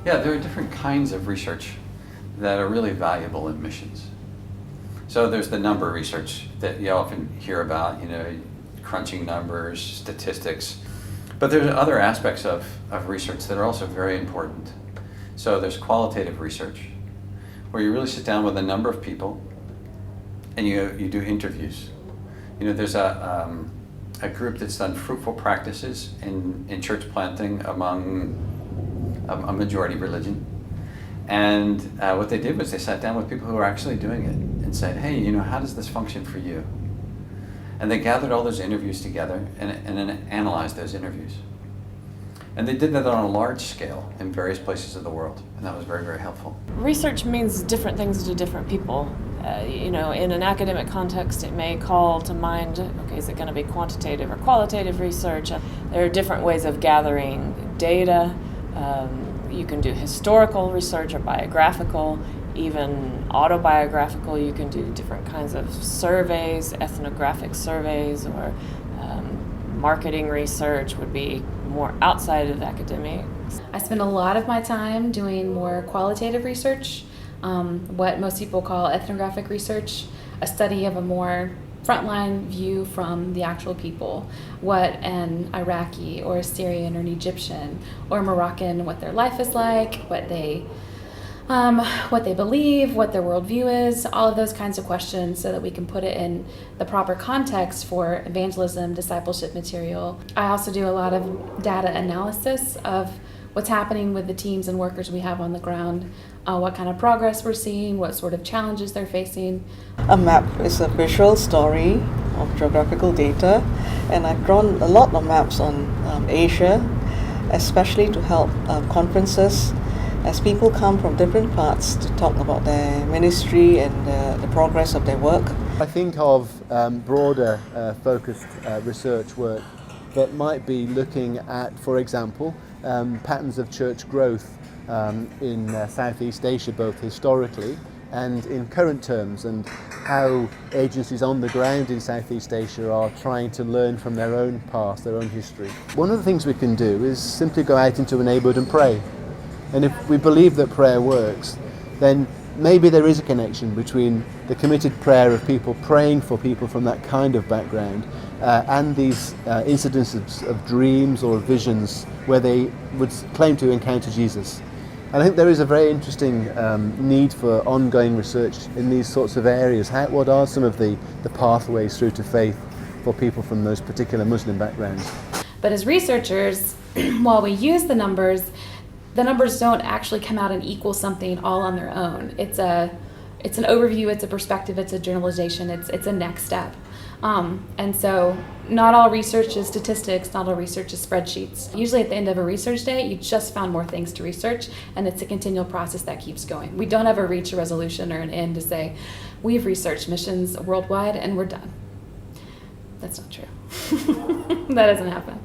Yeah, there are different kinds of research that are really valuable in missions. So there's the number research that you often hear about, crunching numbers, statistics. But there's other aspects of research that are also very important. So there's qualitative research, where you really sit down with a number of people and you do interviews. There's a group that's done fruitful practices in church planting among a majority religion. And what they did was they sat down with people who were actually doing it and said, hey, how does this function for you? And they gathered all those interviews together and then analyzed those interviews. And they did that on a large scale in various places of the world, and that was very, very helpful. Research means different things to different people. In an academic context, it may call to mind, okay, is it going to be quantitative or qualitative research? There are different ways of gathering data. You can do historical research or biographical, even autobiographical. You can do different kinds of surveys, ethnographic surveys, or marketing research would be more outside of academics. I spend a lot of my time doing more qualitative research, what most people call ethnographic research, a study of a more frontline view from the actual people, what an Iraqi or a Syrian or an Egyptian or a Moroccan, what their life is like, what they believe, what their worldview is, all of those kinds of questions so that we can put it in the proper context for evangelism, discipleship material. I also do a lot of data analysis of what's happening with the teams and workers we have on the ground, what kind of progress we're seeing, what sort of challenges they're facing. A map is a visual story of geographical data, and I've drawn a lot of maps on Asia, especially to help conferences as people come from different parts to talk about their ministry and the progress of their work. I think of broader focused research work that might be looking at, for example, patterns of church growth in Southeast Asia, both historically and in current terms, and how agencies on the ground in Southeast Asia are trying to learn from their own past, their own history. One of the things we can do is simply go out into a neighbourhood and pray. And if we believe that prayer works, then maybe there is a connection between the committed prayer of people praying for people from that kind of background and these incidences of dreams or visions where they would claim to encounter Jesus. And I think there is a very interesting need for ongoing research in these sorts of areas. What are some of the pathways through to faith for people from those particular Muslim backgrounds? But as researchers, while we use the numbers don't actually come out and equal something all on their own. It's an overview, it's a perspective, it's a generalization, it's a next step. And so not all research is statistics, not all research is spreadsheets. Usually at the end of a research day, you just found more things to research, and it's a continual process that keeps going. We don't ever reach a resolution or an end to say, we've researched missions worldwide and we're done. That's not true. That doesn't happen.